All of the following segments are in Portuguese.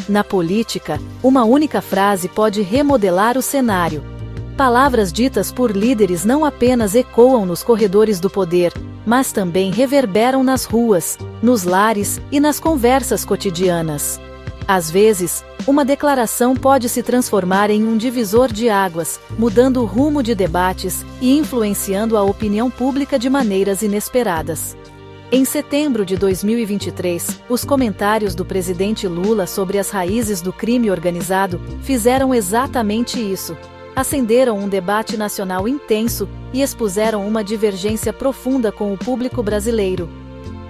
Na política, uma única frase pode remodelar o cenário. Palavras ditas por líderes não apenas ecoam nos corredores do poder, mas também reverberam nas ruas, nos lares e nas conversas cotidianas. Às vezes, uma declaração pode se transformar em um divisor de águas, mudando o rumo de debates e influenciando a opinião pública de maneiras inesperadas. Em setembro de 2023, os comentários do presidente Lula sobre as raízes do crime organizado fizeram exatamente isso. Acenderam um debate nacional intenso e expuseram uma divergência profunda com o público brasileiro.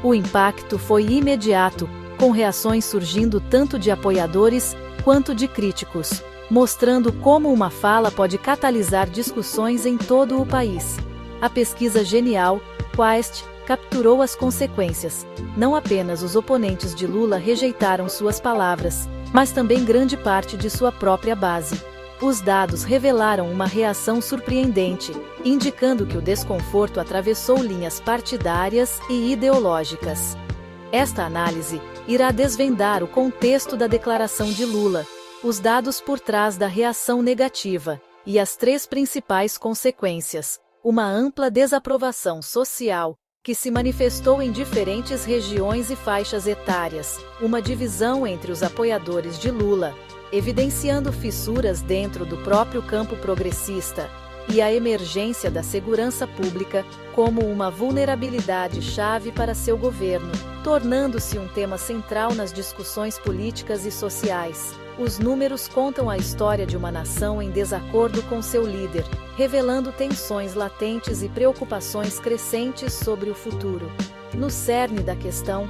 O impacto foi imediato, com reações surgindo tanto de apoiadores quanto de críticos, mostrando como uma fala pode catalisar discussões em todo o país. A pesquisa Genial Quest capturou as consequências. Não apenas os oponentes de Lula rejeitaram suas palavras, mas também grande parte de sua própria base. Os dados revelaram uma reação surpreendente, indicando que o desconforto atravessou linhas partidárias e ideológicas. Esta análise irá desvendar o contexto da declaração de Lula, os dados por trás da reação negativa, e as 3 principais consequências: uma ampla desaprovação social, que se manifestou em diferentes regiões e faixas etárias, uma divisão entre os apoiadores de Lula, evidenciando fissuras dentro do próprio campo progressista, e a emergência da segurança pública como uma vulnerabilidade chave para seu governo, tornando-se um tema central nas discussões políticas e sociais. Os números contam a história de uma nação em desacordo com seu líder, revelando tensões latentes e preocupações crescentes sobre o futuro. No cerne da questão,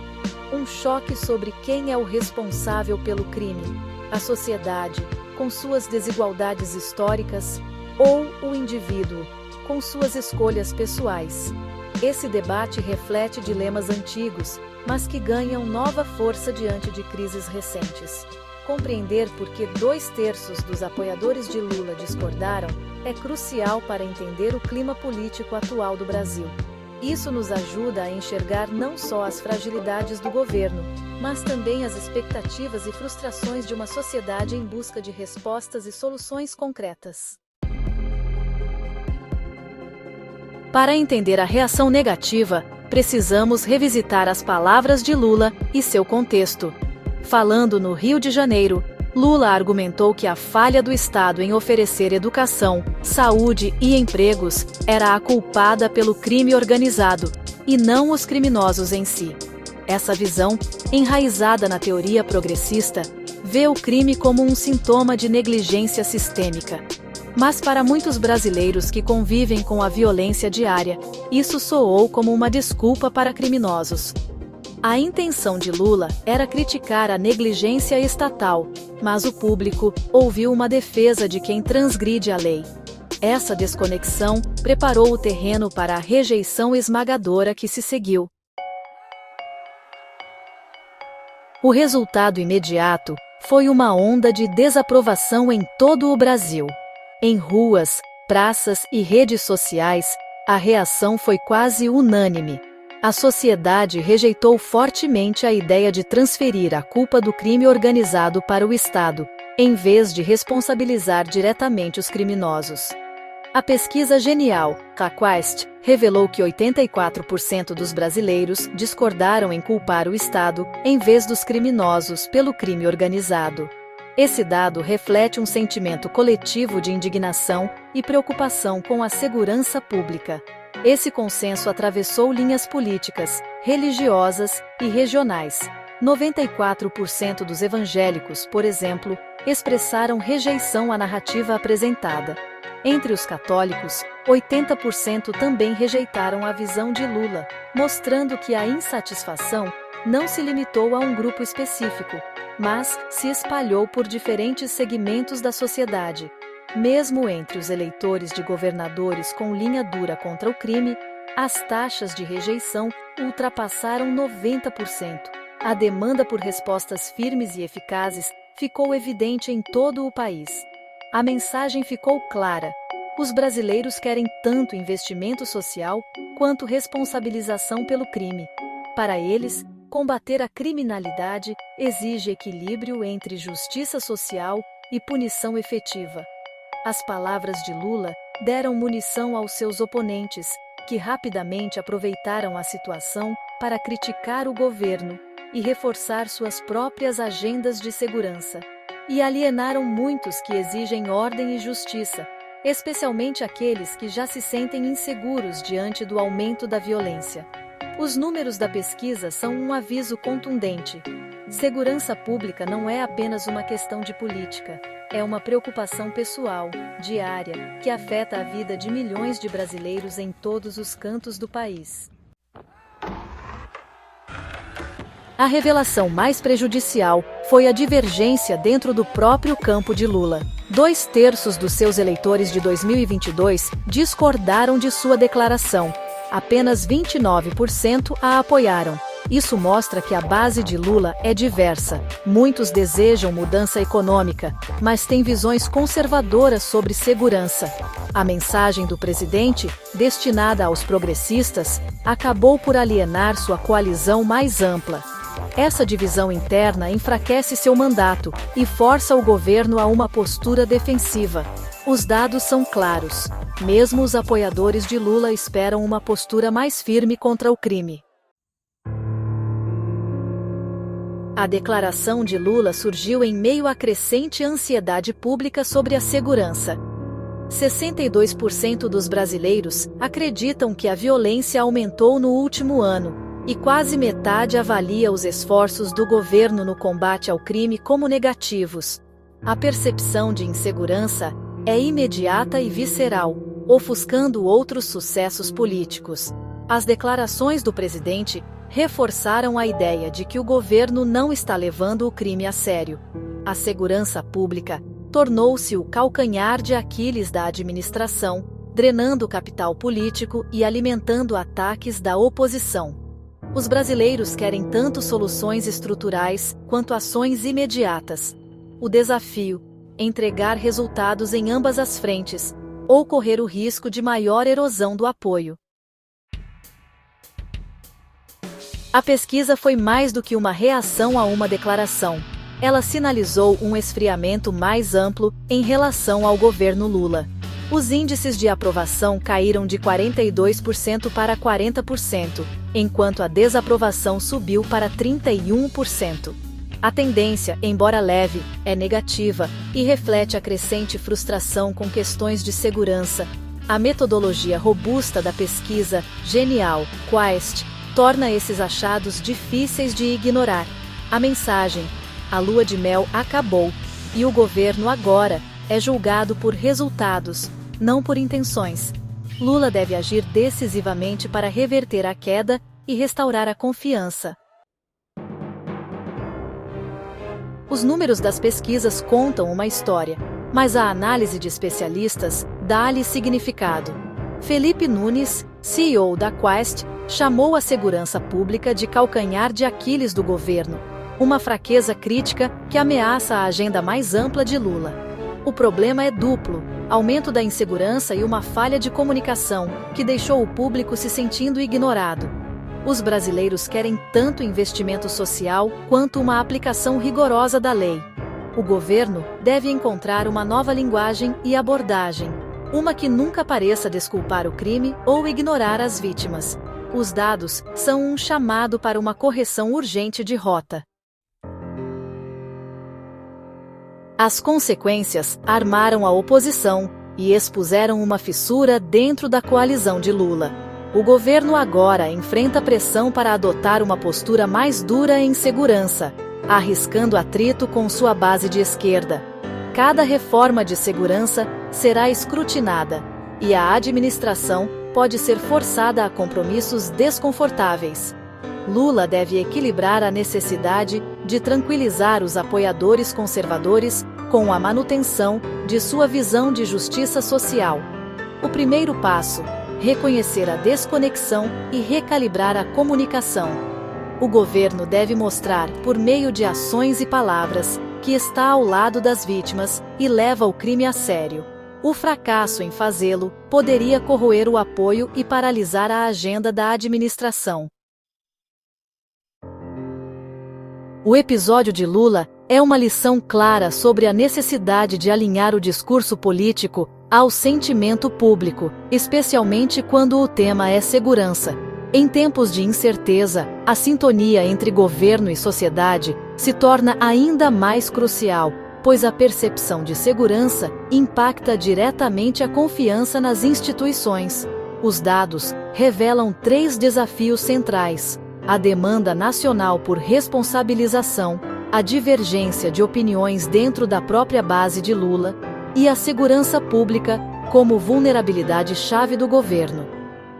um choque sobre quem é o responsável pelo crime: a sociedade, com suas desigualdades históricas, ou o indivíduo, com suas escolhas pessoais. Esse debate reflete dilemas antigos, mas que ganham nova força diante de crises recentes. Compreender por que 2/3 dos apoiadores de Lula discordaram é crucial para entender o clima político atual do Brasil. Isso nos ajuda a enxergar não só as fragilidades do governo, mas também as expectativas e frustrações de uma sociedade em busca de respostas e soluções concretas. Para entender a reação negativa, precisamos revisitar as palavras de Lula e seu contexto. Falando no Rio de Janeiro, Lula argumentou que a falha do Estado em oferecer educação, saúde e empregos era a culpada pelo crime organizado, e não os criminosos em si. Essa visão, enraizada na teoria progressista, vê o crime como um sintoma de negligência sistêmica. Mas para muitos brasileiros que convivem com a violência diária, isso soou como uma desculpa para criminosos. A intenção de Lula era criticar a negligência estatal, mas o público ouviu uma defesa de quem transgride a lei. Essa desconexão preparou o terreno para a rejeição esmagadora que se seguiu. O resultado imediato foi uma onda de desaprovação em todo o Brasil. Em ruas, praças e redes sociais, a reação foi quase unânime. A sociedade rejeitou fortemente a ideia de transferir a culpa do crime organizado para o Estado, em vez de responsabilizar diretamente os criminosos. A pesquisa Genial Quest revelou que 84% dos brasileiros discordaram em culpar o Estado, em vez dos criminosos, pelo crime organizado. Esse dado reflete um sentimento coletivo de indignação e preocupação com a segurança pública. Esse consenso atravessou linhas políticas, religiosas e regionais. 94% dos evangélicos, por exemplo, expressaram rejeição à narrativa apresentada. Entre os católicos, 80% também rejeitaram a visão de Lula, mostrando que a insatisfação não se limitou a um grupo específico, mas se espalhou por diferentes segmentos da sociedade. Mesmo entre os eleitores de governadores com linha dura contra o crime, as taxas de rejeição ultrapassaram 90%. A demanda por respostas firmes e eficazes ficou evidente em todo o país. A mensagem ficou clara: os brasileiros querem tanto investimento social quanto responsabilização pelo crime. Para eles, Combater a criminalidade exige equilíbrio entre justiça social e punição efetiva. As palavras de Lula deram munição aos seus oponentes, que rapidamente aproveitaram a situação para criticar o governo e reforçar suas próprias agendas de segurança. E alienaram muitos que exigem ordem e justiça, especialmente aqueles que já se sentem inseguros diante do aumento da violência. Os números da pesquisa são um aviso contundente. Segurança pública não é apenas uma questão de política, é uma preocupação pessoal, diária, que afeta a vida de milhões de brasileiros em todos os cantos do país. A revelação mais prejudicial foi a divergência dentro do próprio campo de Lula. 2/3 dos seus eleitores de 2022 discordaram de sua declaração. Apenas 29% a apoiaram. Isso mostra que a base de Lula é diversa. Muitos desejam mudança econômica, mas têm visões conservadoras sobre segurança. A mensagem do presidente, destinada aos progressistas, acabou por alienar sua coalizão mais ampla. Essa divisão interna enfraquece seu mandato e força o governo a uma postura defensiva. Os dados são claros. Mesmo os apoiadores de Lula esperam uma postura mais firme contra o crime. A declaração de Lula surgiu em meio à crescente ansiedade pública sobre a segurança. 62% dos brasileiros acreditam que a violência aumentou no último ano, e quase metade avalia os esforços do governo no combate ao crime como negativos. A percepção de insegurança é imediata e visceral, ofuscando outros sucessos políticos. As declarações do presidente reforçaram a ideia de que o governo não está levando o crime a sério. A segurança pública tornou-se o calcanhar de Aquiles da administração, drenando o capital político e alimentando ataques da oposição. Os brasileiros querem tanto soluções estruturais quanto ações imediatas. O desafio é entregar resultados em ambas as frentes, ou correr o risco de maior erosão do apoio. A pesquisa foi mais do que uma reação a uma declaração. Ela sinalizou um esfriamento mais amplo em relação ao governo Lula. Os índices de aprovação caíram de 42% para 40%, enquanto a desaprovação subiu para 31%. A tendência, embora leve, é negativa e reflete a crescente frustração com questões de segurança. A metodologia robusta da pesquisa Genial Quest torna esses achados difíceis de ignorar. A mensagem: a lua de mel acabou, e o governo agora é julgado por resultados, não por intenções. Lula deve agir decisivamente para reverter a queda e restaurar a confiança. Os números das pesquisas contam uma história, mas a análise de especialistas dá-lhe significado. Felipe Nunes, CEO da Quest, chamou a segurança pública de calcanhar de Aquiles do governo, uma fraqueza crítica que ameaça a agenda mais ampla de Lula. O problema é duplo: aumento da insegurança e uma falha de comunicação, que deixou o público se sentindo ignorado. Os brasileiros querem tanto investimento social quanto uma aplicação rigorosa da lei. O governo deve encontrar uma nova linguagem e abordagem, uma que nunca pareça desculpar o crime ou ignorar as vítimas. Os dados são um chamado para uma correção urgente de rota. As consequências armaram a oposição e expuseram uma fissura dentro da coalizão de Lula. O governo agora enfrenta pressão para adotar uma postura mais dura em segurança, arriscando atrito com sua base de esquerda. Cada reforma de segurança será escrutinada, e a administração pode ser forçada a compromissos desconfortáveis. Lula deve equilibrar a necessidade de tranquilizar os apoiadores conservadores com a manutenção de sua visão de justiça social. O primeiro passo: reconhecer a desconexão e recalibrar a comunicação. O governo deve mostrar, por meio de ações e palavras, que está ao lado das vítimas e leva o crime a sério. O fracasso em fazê-lo poderia corroer o apoio e paralisar a agenda da administração. O episódio de Lula é uma lição clara sobre a necessidade de alinhar o discurso político ao sentimento público, especialmente quando o tema é segurança. Em tempos de incerteza, a sintonia entre governo e sociedade se torna ainda mais crucial, pois a percepção de segurança impacta diretamente a confiança nas instituições. Os dados revelam 3 desafios centrais: a demanda nacional por responsabilização, a divergência de opiniões dentro da própria base de Lula e a segurança pública como vulnerabilidade-chave do governo.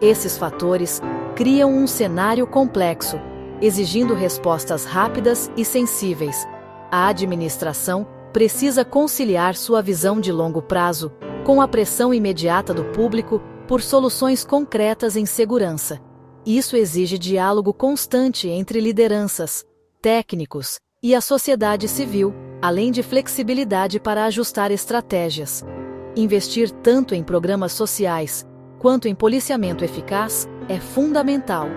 Esses fatores criam um cenário complexo, exigindo respostas rápidas e sensíveis. A administração precisa conciliar sua visão de longo prazo com a pressão imediata do público por soluções concretas em segurança. Isso exige diálogo constante entre lideranças, técnicos e a sociedade civil, além de flexibilidade para ajustar estratégias. Investir tanto em programas sociais quanto em policiamento eficaz é fundamental.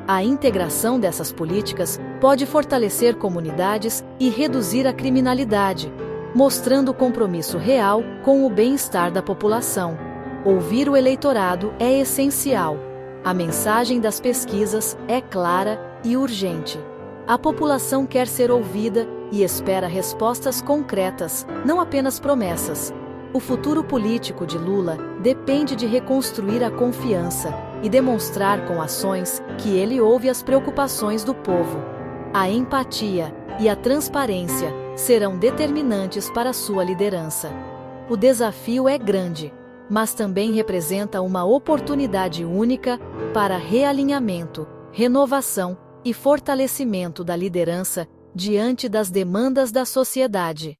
A integração dessas políticas pode fortalecer comunidades e reduzir a criminalidade, mostrando compromisso real com o bem-estar da população. Ouvir o eleitorado é essencial. A mensagem das pesquisas é clara e urgente. A população quer ser ouvida e espera respostas concretas, não apenas promessas. O futuro político de Lula depende de reconstruir a confiança e demonstrar com ações que ele ouve as preocupações do povo. A empatia e a transparência serão determinantes para sua liderança. O desafio é grande, mas também representa uma oportunidade única para realinhamento, renovação e fortalecimento da liderança diante das demandas da sociedade.